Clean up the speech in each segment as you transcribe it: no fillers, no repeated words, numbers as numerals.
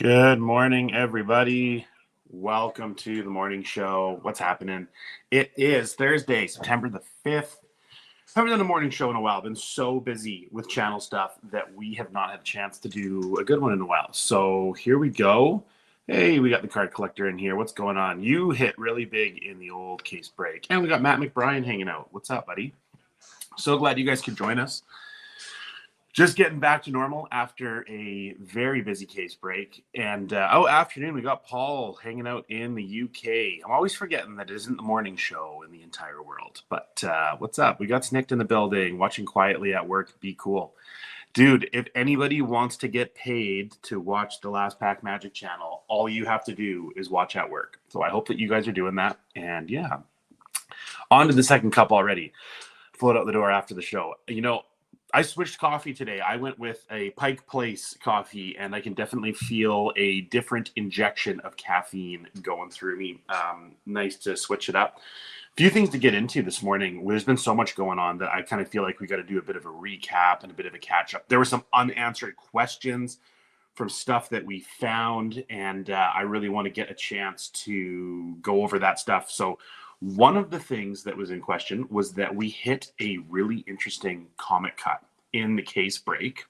Good morning, everybody. Welcome to the morning show. What's happening? It is Thursday, September the 5th. Haven't done a morning show in a while. Been so busy with channel stuff that we have not had a chance to do a good one in a while. So here we go. Hey, we got the card collector in here. What's going on? You hit really big in the old case break. And we got Matt McBrien hanging out. What's up, buddy? So glad you guys could join us. Just getting back to normal after a very busy case break. And afternoon, we got Paul hanging out in the UK. I'm always forgetting that it isn't the morning show in the entire world. But what's up? We got Snicked in the building, watching quietly at work. Be cool. Dude, if anybody wants to get paid to watch the Last Pack Magic channel, all you have to do is watch at work. So I hope that you guys are doing that. And yeah, on to the second cup already. Float out the door after the show. You know, I switched coffee today. I went with a Pike Place coffee, and I can definitely feel a different injection of caffeine going through me. Nice to switch it up. A few things to get into this morning. There's been so much going on that I kind of feel like we got to do a bit of a recap and a bit of a catch up. There were some unanswered questions from stuff that we found, and I really want to get a chance to go over that stuff. So one of the things that was in question was that we hit a really interesting comic cut in the case break.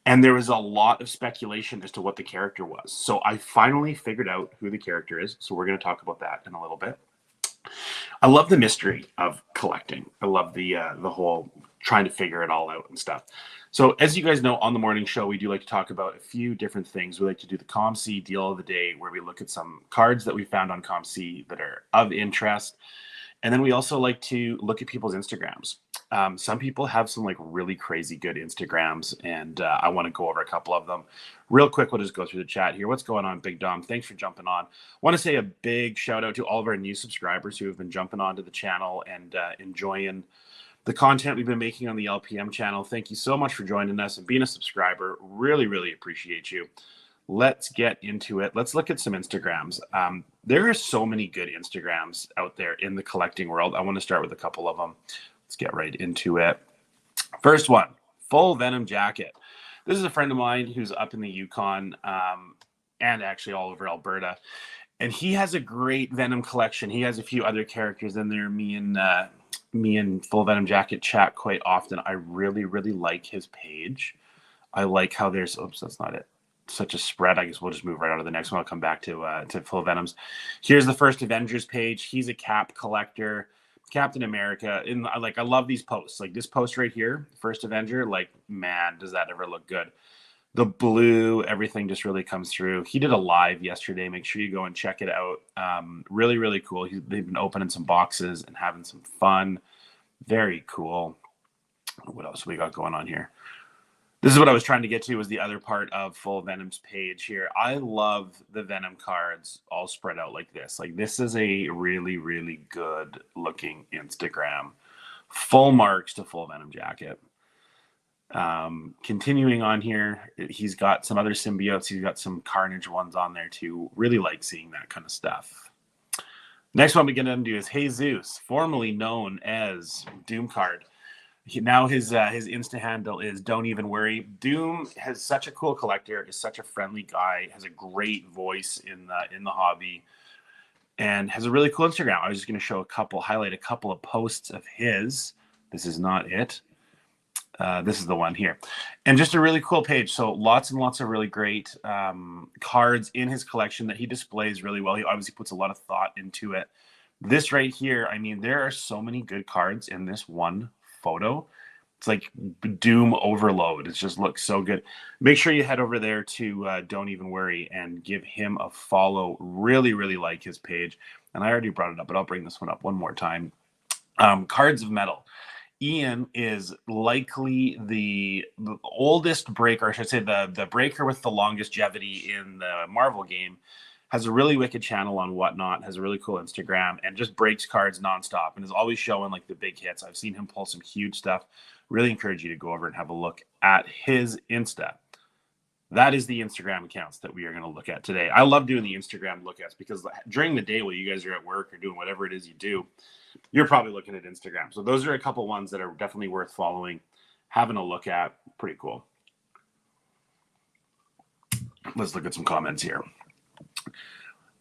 And there was a lot of speculation as to what the character was. So I finally figured out who the character is. So we're going to talk about that in a little bit. I love the mystery of collecting. I love the whole trying to figure it all out and stuff. So as you guys know, on the morning show, we do like to talk about a few different things. We like to do the COMC deal of the day, where we look at some cards that we found on COMC that are of interest. And then we also like to look at people's Instagrams. Some people have some like really crazy good Instagrams, and I want to go over a couple of them. Real quick, we'll just go through the chat here. What's going on, Big Dom? Thanks for jumping on. Want to say a big shout out to all of our new subscribers who have been jumping onto the channel and enjoying the content we've been making on the LPM channel. Thank you so much for joining us and being a subscriber. Really, really appreciate you. Let's get into it. Let's look at some Instagrams. There are so many good Instagrams out there in the collecting world. I want to start with a couple of them. Let's get right into it. First one, Full Venom Jacket. This is a friend of mine who's up in the Yukon and actually all over Alberta. And he has a great Venom collection. He has a few other characters in there. Me and Full Venom Jacket chat quite often. I really, really like his page. I like how there's, oops, that's not it. Such a spread. I guess we'll just move right on to the next one. I'll come back to Full Venoms. Here's the first Avengers page. He's a cap collector. Captain America. I love these posts. Like this post right here, First Avenger, like, man, does that ever look good. The blue, everything just really comes through. He did a live yesterday. Make sure you go and check it out. Really, really cool. They've been opening some boxes and having some fun. Very cool. What else we got going on here? This is what I was trying to get to, was the other part of Full Venom's page here. I love the Venom cards all spread out like this. Like, this is a really, really good looking Instagram. Full marks to Full Venom Jacket. Continuing on here, he's got some other symbiotes. He's got some Carnage ones on there too. Really like seeing that kind of stuff. Next one we're going to do is Jesus, formerly known as Doom Card. Now his Insta handle is Don't Even Worry. Doom has such a cool collector, is such a friendly guy, has a great voice in the hobby, and has a really cool Instagram. I was just going to highlight a couple of posts of his. This is not it. This is the one here. And just a really cool page. So lots and lots of really great cards in his collection that he displays really well. He obviously puts a lot of thought into it. This right here, I mean, there are so many good cards in this one photo. It's like Doom overload. It just looks so good. Make sure you head over there to Don't Even Worry and give him a follow. Really, really like his page. And I already brought it up, but I'll bring this one up one more time. Cards of Metal. Ian is likely the oldest breaker, I should say the breaker with the longest longevity in the Marvel game. Has a really wicked channel on Whatnot, has a really cool Instagram, and just breaks cards nonstop and is always showing like the big hits. I've seen him pull some huge stuff. Really encourage you to go over and have a look at his Insta. That is the Instagram accounts that we are going to look at today. I love doing the Instagram look at because during the day while you guys are at work or doing whatever it is you do, you're probably looking at Instagram. So those are a couple ones that are definitely worth following, having a look at. Pretty cool. Let's look at some comments here.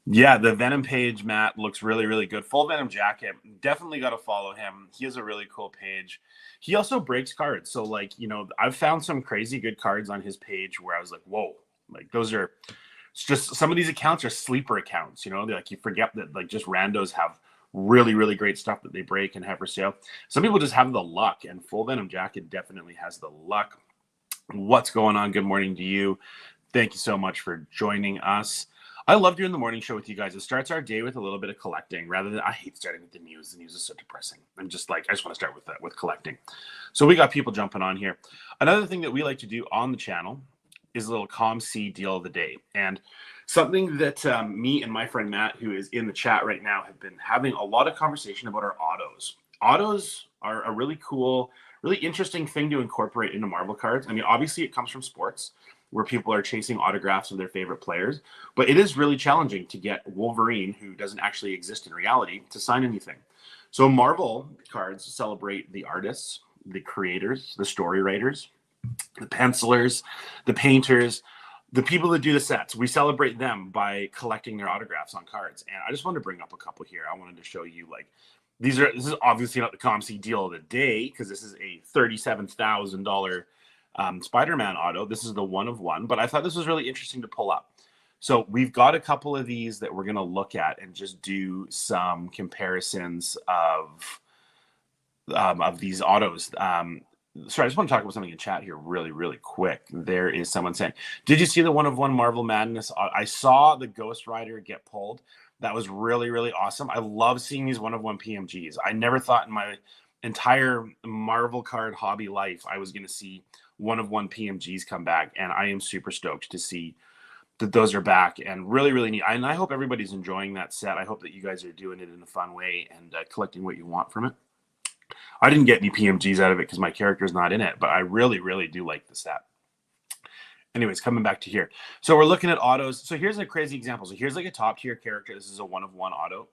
Yeah, the Venom page, Matt, looks really, really good. Full Venom jacket. Definitely got to follow him. He has a really cool page. He also breaks cards. So, like, you know, I've found some crazy good cards on his page where I was like, whoa, like those are it's just some of these accounts are sleeper accounts, you know, they're like you forget that like just randos have really, really great stuff that they break and have for sale. Some people just have the luck, and Full Venom Jacket definitely has the luck. What's going on? Good morning to you. Thank you so much for joining us. I love doing the morning show with you guys. It starts our day with a little bit of collecting rather than I hate starting with the news. The news is so depressing. I'm just like, I just want to start with that, with collecting. So we got people jumping on here. Another thing that we like to do on the channel is a little COMC deal of the day. And something that me and my friend Matt, who is in the chat right now, have been having a lot of conversation about our autos. Autos are a really cool, really interesting thing to incorporate into Marvel cards. I mean, obviously it comes from sports where people are chasing autographs of their favorite players, but it is really challenging to get Wolverine, who doesn't actually exist in reality, to sign anything. So Marvel cards celebrate the artists, the creators, the story writers, the pencilers, the painters, the people that do the sets. We celebrate them by collecting their autographs on cards. And I just wanted to bring up a couple here. I wanted to show you, like, this is obviously not the COMC deal of the day because this is a $37,000 Spider-Man auto. This is the one of one, but I thought this was really interesting to pull up. So we've got a couple of these that we're going to look at and just do some comparisons of these autos. Sorry, I just want to talk about something in chat here really, really quick. There is someone saying, did you see the one of one Marvel Madness? I saw the Ghost Rider get pulled. That was really, really awesome. I love seeing these one of one PMGs. I never thought in my entire Marvel card hobby life I was going to see one of one PMGs come back. And I am super stoked to see that those are back and really, really neat. And I hope everybody's enjoying that set. I hope that you guys are doing it in a fun way and collecting what you want from it. I didn't get any PMGs out of it because my character's not in it, but I really, really do like the set. Anyways, coming back to here. So we're looking at autos. So here's a crazy example. So here's like a top tier character. This is a one of one auto.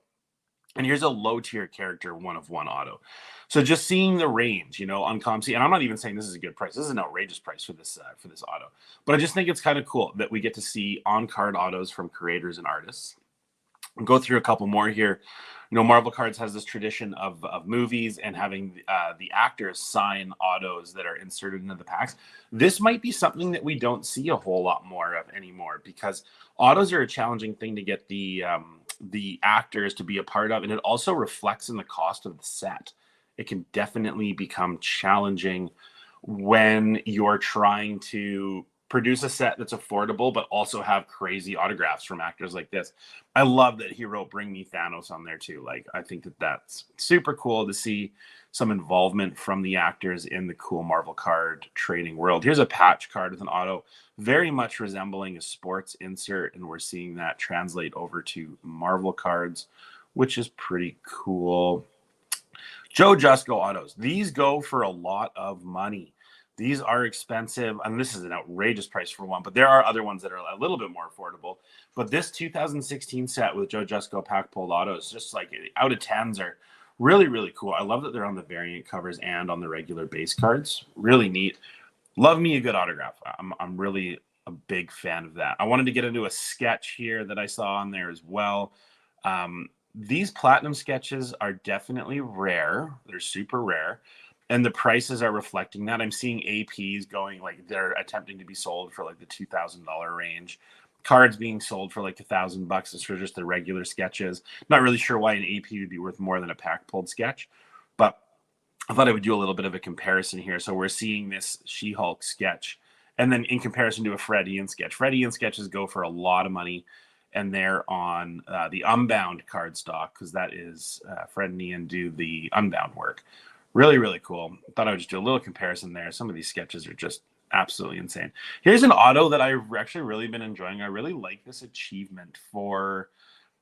And here's a low tier character, one of one auto. So just seeing the range, you know, on COMC, and I'm not even saying this is a good price. This is an outrageous price for this auto. But I just think it's kind of cool that we get to see on card autos from creators and artists. I'll go through a couple more here. You know, Marvel Cards has this tradition of movies and having the actors sign autos that are inserted into the packs. This might be something that we don't see a whole lot more of anymore because autos are a challenging thing to get the actors to be a part of, and it also reflects in the cost of the set. It can definitely become challenging when you're trying to produce a set that's affordable, but also have crazy autographs from actors like this. I love that he wrote Bring Me Thanos on there too. Like, I think that that's super cool to see some involvement from the actors in the cool Marvel card trading world. Here's a patch card with an auto very much resembling a sports insert, and we're seeing that translate over to Marvel cards, which is pretty cool. Joe Jusko autos. These go for a lot of money. These are expensive, and this is an outrageous price for one, but there are other ones that are a little bit more affordable. But this 2016 set with Joe Jusko pack pulled autos, just like out of 10s, are really, really cool. I love that they're on the variant covers and on the regular base cards. Really neat. Love me a good autograph. I'm really a big fan of that. I wanted to get into a sketch here that I saw on there as well. These platinum sketches are definitely rare. They're super rare. And the prices are reflecting that. I'm seeing APs going, like, they're attempting to be sold for like the $2,000 range. Cards being sold for like $1,000 is for just the regular sketches. Not really sure why an AP would be worth more than a pack pulled sketch, but I thought I would do a little bit of a comparison here. So we're seeing this She-Hulk sketch, and then in comparison to a Fred Ian sketch. Fred Ian sketches go for a lot of money, and they're on the Unbound card stock because that is Fred and Ian do the Unbound work. Really, really cool. Thought I would just do a little comparison there. Some of these sketches are just absolutely insane. Here's an auto that I've actually really been enjoying. I really like this achievement for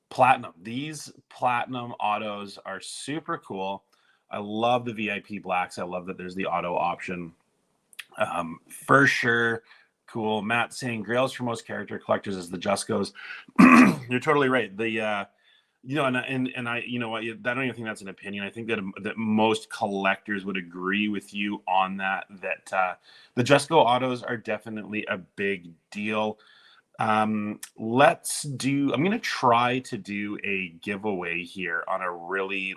platinum. These platinum autos are super cool. I love the VIP blacks. I love that there's the auto option. For sure. Cool. Matt saying Grails for most character collectors is the Juskos. You're totally right. The you know, and I, you know what, I don't even think that's an opinion. I think that most collectors would agree with you on that. That the Jusko autos are definitely a big deal. Let's do, I'm going to try to do a giveaway here on a really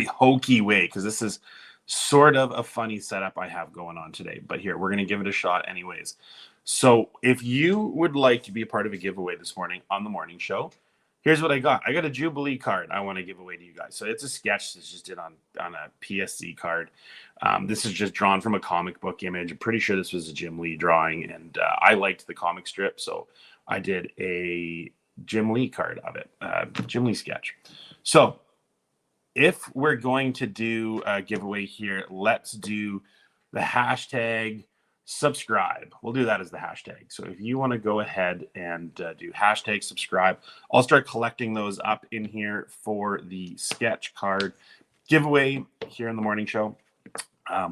hokey way, because this is sort of a funny setup I have going on today. But here, we're going to give it a shot anyways. So if you would like to be a part of a giveaway this morning on the morning show, here's what I got. I got a Jubilee card I want to give away to you guys. So it's a sketch that's just did on a PSC card. This is just drawn from a comic book image. I'm pretty sure this was a Jim Lee drawing, and I liked the comic strip, so I did a Jim Lee card of it, Jim Lee sketch. So if we're going to do a giveaway here, let's do the hashtag subscribe. We'll do that as the hashtag. So if you want to go ahead and do hashtag subscribe, I'll start collecting those up in here for the sketch card giveaway here in the morning show.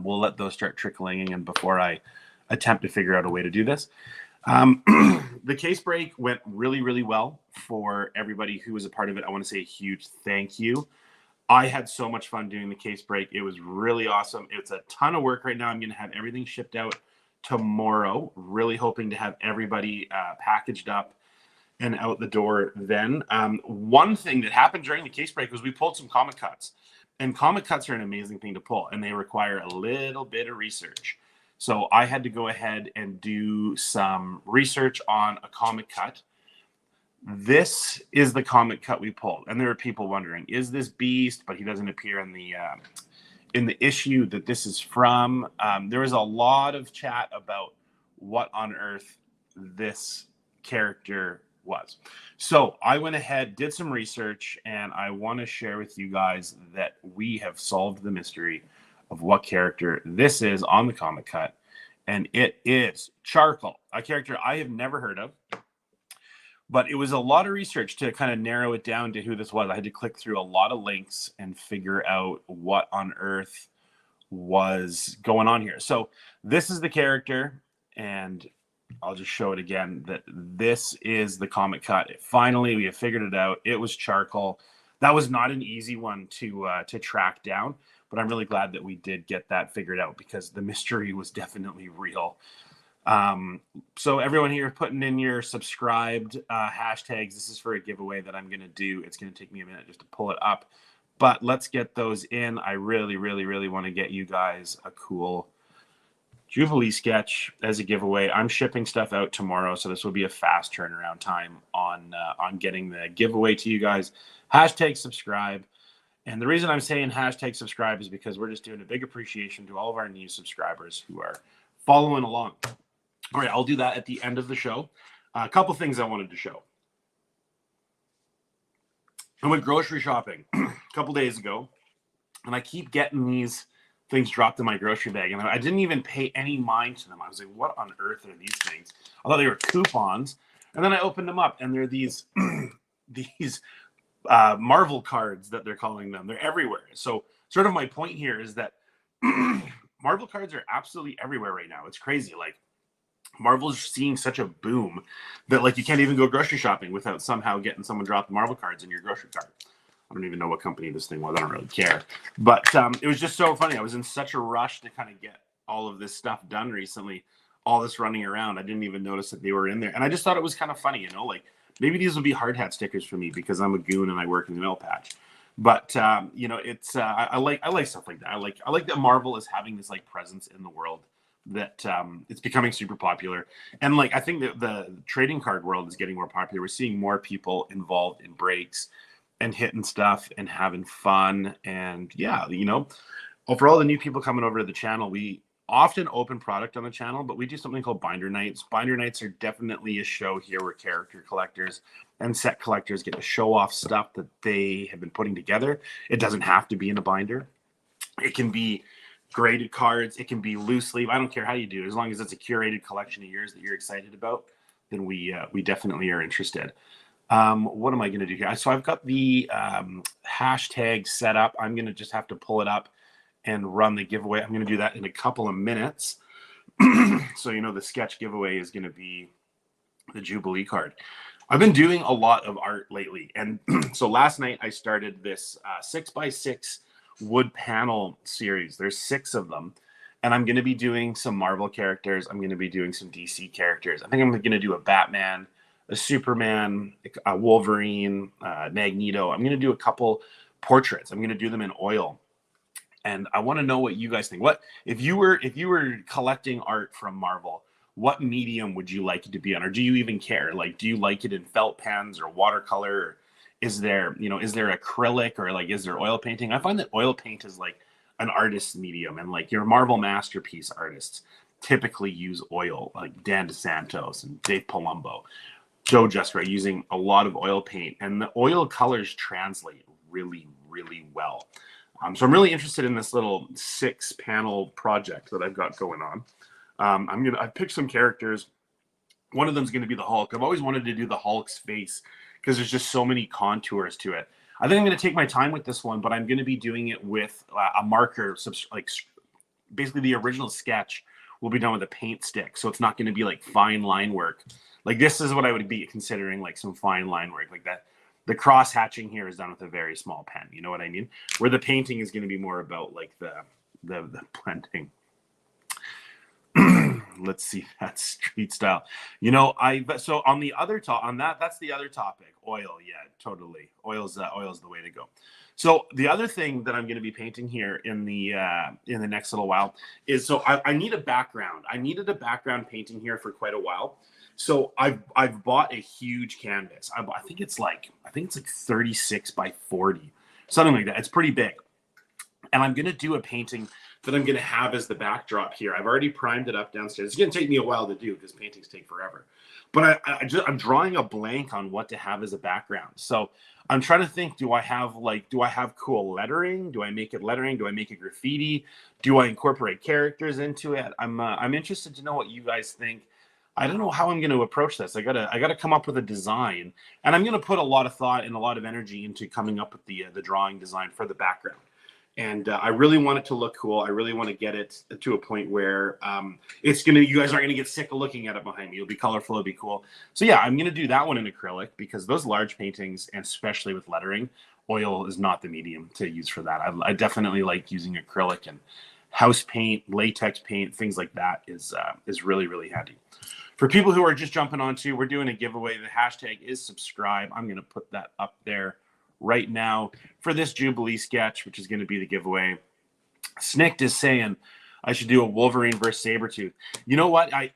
We'll let those start trickling in before I attempt to figure out a way to do this. The case break went really, really well for everybody who was a part of it. I want to say a huge thank you. I had so much fun doing the case break. It was really awesome. It's a ton of work right now. I'm going to have everything shipped out tomorrow. Really hoping to have everybody packaged up and out the door then. One thing that happened during the case break was we pulled some comic cuts. And comic cuts are an amazing thing to pull, and they require a little bit of research. So I had to go ahead and do some research on a comic cut. This is the comic cut we pulled, and there were people wondering, is this Beast? But he doesn't appear in the issue that this is from. There was a lot of chat about what on earth this character was. So I went ahead, did some research, and I want to share with you guys that we have solved the mystery of what character this is on the comic cut, and it is Charcoal, a character I have never heard of. But it was a lot of research to kind of narrow it down to who this was. I had to click through a lot of links and figure out what on earth was going on here. So this is the character, and I'll just show it again, that this is the comic cut. Finally, we have figured it out. It was Charcoal. That was not an easy one to track down, but I'm really glad that we did get that figured out, because the mystery was definitely real. So everyone here putting in your subscribed hashtags. This is for a giveaway that I'm going to do. It's going to take me a minute just to pull it up, but let's get those in. I really, really, really want to get you guys a cool Jubilee sketch as a giveaway. I'm shipping stuff out tomorrow, so this will be a fast turnaround time on getting the giveaway to you guys. Hashtag subscribe. And the reason I'm saying hashtag subscribe is because we're just doing a big appreciation to all of our new subscribers who are following along. All right, I'll do that at the end of the show. A couple things I wanted to show. I went grocery shopping a couple days ago, and I keep getting these things dropped in my grocery bag, and I didn't even pay any mind to them. I was like, what on earth are these things? I thought they were coupons, and then I opened them up, and they're these Marvel cards that they're calling them. They're everywhere. So sort of my point here is that Marvel cards are absolutely everywhere right now. It's crazy. Like, Marvel's seeing such a boom that, like, you can't even go grocery shopping without somehow getting someone drop the Marvel cards in your grocery cart. I don't even know what company this thing was. I don't really care. But it was just so funny. I was in such a rush to kind of get all of this stuff done recently, all this running around. I didn't even notice that they were in there. And I just thought it was kind of funny, like, maybe these will be hard hat stickers for me because I'm a goon and I work in the mail patch. But it's I like stuff like that. I like that Marvel is having this like presence in the world, that it's becoming super popular. And like, I think that the trading card world is getting more popular. We're seeing more people involved in breaks and hitting stuff and having fun. And yeah, for all the new people coming over to the channel, we often open product on the channel, but we do something called binder nights. Binder nights are definitely a show here where character collectors and set collectors get to show off stuff that they have been putting together. It doesn't have to be in a binder. It can be graded cards. It can be loose leaf. I don't care how you do it. As long as it's a curated collection of yours that you're excited about, then we definitely are interested. What am I going to do here? So I've got the hashtag set up. I'm going to just have to pull it up and run the giveaway. I'm going to do that in a couple of minutes. So, the sketch giveaway is going to be the Jubilee card. I've been doing a lot of art lately. And so last night I started this 6x6 wood panel series. There's 6 of them. And I'm going to be doing some Marvel characters. I'm going to be doing some DC characters. I think I'm going to do a Batman, a Superman, a Wolverine, Magneto. I'm going to do a couple portraits. I'm going to do them in oil. And I want to know what you guys think. What if you were collecting art from Marvel, what medium would you like it to be on? Or do you even care? Like, do you like it in felt pens or watercolor? Or is there acrylic, or like, is there oil painting? I find that oil paint is like an artist's medium, and like your Marvel masterpiece artists typically use oil, like Dan DeSantos and Dave Palumbo, Joe Justray, using a lot of oil paint, and the oil colors translate really, really well. So I'm really interested in this little 6-panel project that I've got going on. I've picked some characters. One of them is going to be the Hulk. I've always wanted to do the Hulk's face because there's just so many contours to it. I think I'm going to take my time with this one, but I'm going to be doing it with a marker. Like, basically the original sketch will be done with a paint stick. So it's not going to be like fine line work. Like, this is what I would be considering like some fine line work like that. The cross hatching here is done with a very small pen. You know what I mean? Where the painting is going to be more about like the blending. Let's see, that's street style. So on the other that's the other topic. Oil, yeah, totally. Oil's the way to go. So the other thing that I'm going to be painting here in the next little while is, so I need a background. I needed a background painting here for quite a while. So I've bought a huge canvas. I think it's like 36 by 40, something like that. It's pretty big. And I'm going to do a painting that I'm going to have as the backdrop here. I've already primed it up downstairs. It's going to take me a while to do because paintings take forever. But I'm drawing a blank on what to have as a background. So I'm trying to think, do I have cool lettering? Do I make it lettering? Do I make it graffiti? Do I incorporate characters into it? I'm interested to know what you guys think. I don't know how I'm going to approach this. I gotta come up with a design, and I'm going to put a lot of thought and a lot of energy into coming up with the drawing design for the background. And I really want it to look cool. I really want to get it to a point where you guys aren't going to get sick of looking at it behind me. It'll be colorful. It'll be cool. So yeah, I'm going to do that one in acrylic, because those large paintings, and especially with lettering, oil is not the medium to use for that. I definitely like using acrylic, and house paint, latex paint, things like that is really, really handy. For people who are just jumping onto, we're doing a giveaway. The hashtag is subscribe. I'm going to put that up there right now for this Jubilee sketch, which is going to be the giveaway. Snicked is saying I should do a Wolverine versus Sabretooth. You know what? I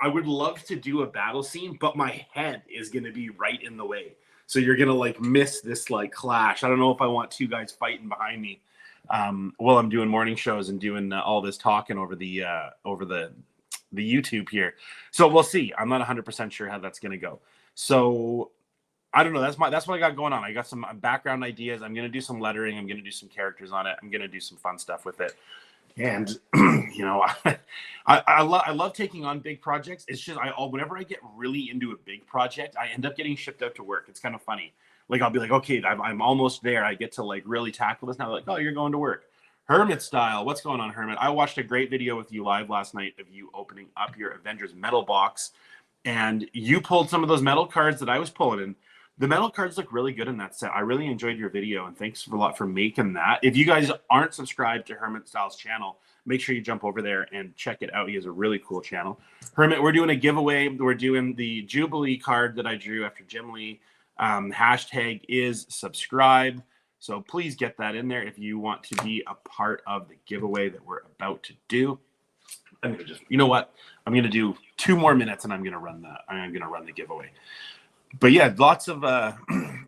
would love to do a battle scene, but my head is going to be right in the way. So you're going to like miss this like clash. I don't know if I want two guys fighting behind me while I'm doing morning shows and doing all this talking over the YouTube here. So we'll see. I'm not 100% sure how that's going to go. So I don't know. That's what I got going on. I got some background ideas. I'm going to do some lettering. I'm going to do some characters on it. I'm going to do some fun stuff with it. And I love taking on big projects. It's just whenever I get really into a big project, I end up getting shipped out to work. It's kind of funny. Like, I'll be like, okay, I'm almost there. I get to like really tackle this now. They're like, oh, you're going to work. Hermit style. What's going on, Hermit? I watched a great video with you live last night of you opening up your Avengers metal box, and you pulled some of those metal cards that I was pulling in. The metal cards look really good in that set. I really enjoyed your video, and thanks a lot for making that. If you guys aren't subscribed to Hermit Styles' channel, make sure you jump over there and check it out. He has a really cool channel. Hermit, we're doing a giveaway. We're doing the Jubilee card that I drew after Jim Lee. Hashtag is subscribe. So please get that in there if you want to be a part of the giveaway that we're about to do. I'm gonna you know what? I'm gonna do 2 more minutes and I'm gonna run the giveaway. But yeah, lots of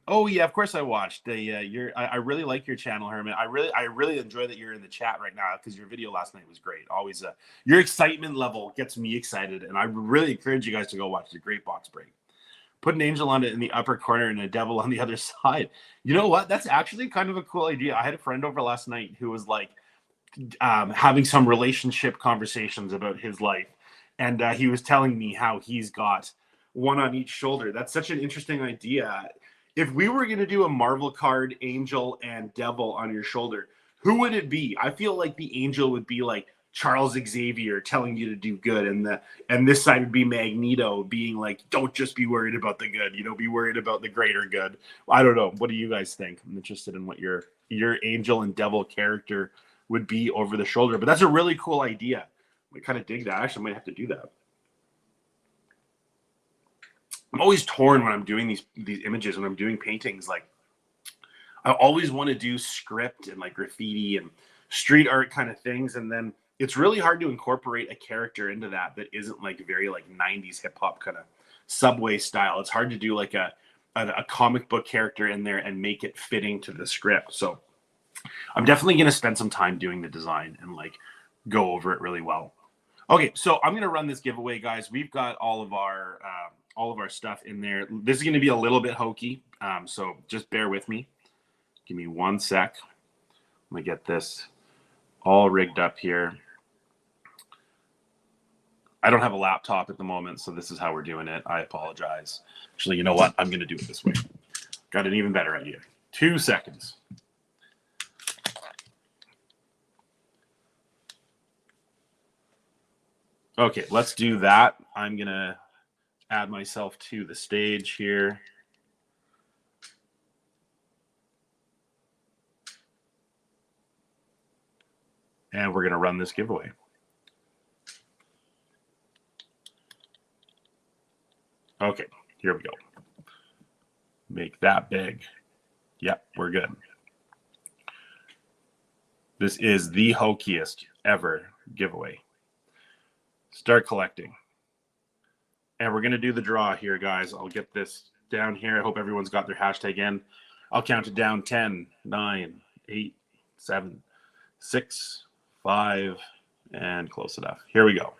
oh yeah, of course I watched. I really like your channel, Hermit. I really enjoy that you're in the chat right now, because your video last night was great. Always your excitement level gets me excited, and I really encourage you guys to go watch the great box break. Put an angel on it in the upper corner and a devil on the other side. You know what? That's actually kind of a cool idea. I had a friend over last night who was like having some relationship conversations about his life, and he was telling me how he's got one on each shoulder. That's such an interesting idea. If we were going to do a Marvel card, angel and devil on your shoulder, who would it be? I feel like the angel would be like Charles Xavier telling you to do good, and this side would be Magneto being like, don't just be worried about the good, be worried about the greater good. I don't know. What do you guys think? I'm interested in what your angel and devil character would be over the shoulder. But that's a really cool idea. I kind of dig that. Actually, I might have to do that. I'm always torn when I'm doing these images, when I'm doing paintings. Like, I always want to do script and like graffiti and street art kind of things, and then it's really hard to incorporate a character into that isn't like very like 90s hip hop kind of Subway style. It's hard to do like a comic book character in there and make it fitting to the script. So I'm definitely going to spend some time doing the design and like go over it really well. Okay, so I'm going to run this giveaway, guys. We've got all of our stuff in there. This is going to be a little bit hokey, so just bear with me. Give me 1 sec. I'm going to get this all rigged up here. I don't have a laptop at the moment, so this is how we're doing it. I apologize. Actually, you know what? I'm going to do it this way. Got an even better idea. 2 seconds. Okay, let's do that. I'm going to add myself to the stage here. And we're going to run this giveaway. Okay, here we go. Make that big. Yep, we're good. This is the hokiest ever giveaway. Start collecting. And we're going to do the draw here, guys. I'll get this down here. I hope everyone's got their hashtag in. I'll count it down. 10, 9, 8, 7, 6, 5, and close enough. Here we go.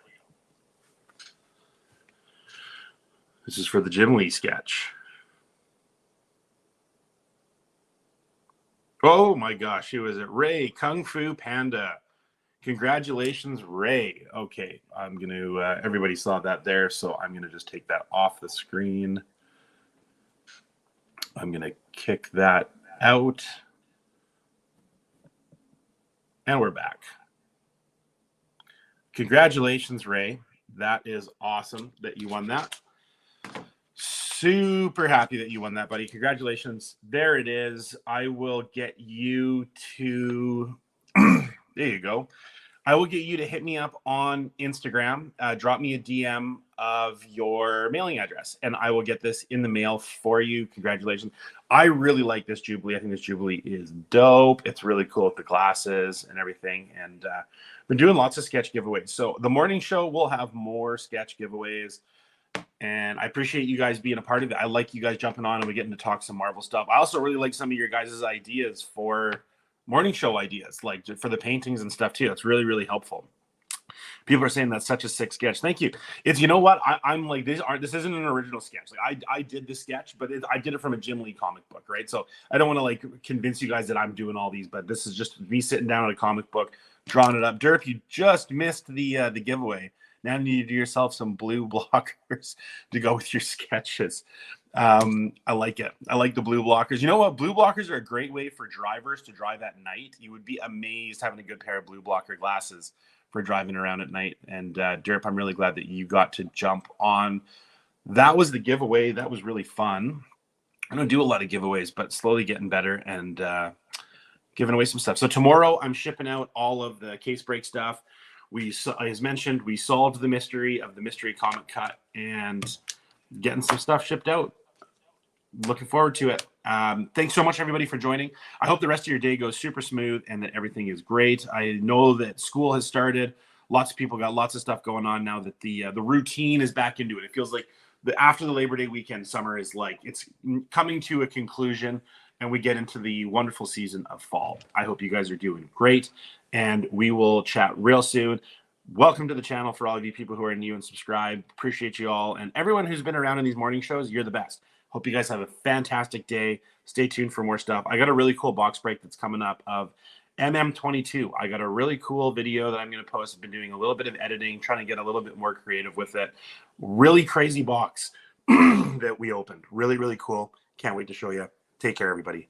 This is for the Jim Lee sketch. Oh my gosh, who is it? Ray, Kung Fu Panda. Congratulations, Ray. Okay, I'm going to, everybody saw that there, so I'm going to just take that off the screen. I'm going to kick that out. And we're back. Congratulations, Ray. That is awesome that you won that. Super happy that you won that, buddy. Congratulations. There it is. I will get you to, there you go. I will get you to hit me up on Instagram. Drop me a DM of your mailing address, and I will get this in the mail for you. Congratulations. I really like this Jubilee. I think this Jubilee is dope. It's really cool with the glasses and everything. And been doing lots of sketch giveaways. So the morning show will have more sketch giveaways. And I appreciate you guys being a part of it. I like you guys jumping on and we getting to talk some Marvel stuff. I also really like some of your guys' ideas for morning show ideas, like for the paintings and stuff too. It's really, really helpful. People are saying that's such a sick sketch. Thank you. It's, you know what? I'm like, this isn't an original sketch. Like I did this sketch, but I did it from a Jim Lee comic book, right? So I don't want to like convince you guys that I'm doing all these, but this is just me sitting down at a comic book, drawing it up. Derp, you just missed the giveaway. Now you need to do yourself some blue blockers to go with your sketches. I like it. I like the blue blockers. You know what? Blue blockers are a great way for drivers to drive at night. You would be amazed having a good pair of blue blocker glasses for driving around at night. And Derp, I'm really glad that you got to jump on. That was the giveaway. That was really fun. I don't do a lot of giveaways, but slowly getting better and giving away some stuff. So tomorrow I'm shipping out all of the case break stuff. As mentioned, we solved the mystery of the mystery comic cut and getting some stuff shipped out. Looking forward to it. Thanks so much, everybody, for joining. I hope the rest of your day goes super smooth and that everything is great. I know that school has started. Lots of people got lots of stuff going on now that the routine is back into it. It feels like after the Labor Day weekend, summer is like it's coming to a conclusion and we get into the wonderful season of fall. I hope you guys are doing great and we will chat real soon. Welcome to the channel for all of you people who are new and subscribe. Appreciate you all. And everyone who's been around in these morning shows, you're the best. Hope you guys have a fantastic day. Stay tuned for more stuff. I got a really cool box break that's coming up of MM22. I got a really cool video that I'm going to post. I've been doing a little bit of editing, trying to get a little bit more creative with it. Really crazy box that we opened. Really, really cool. Can't wait to show you. Take care, everybody.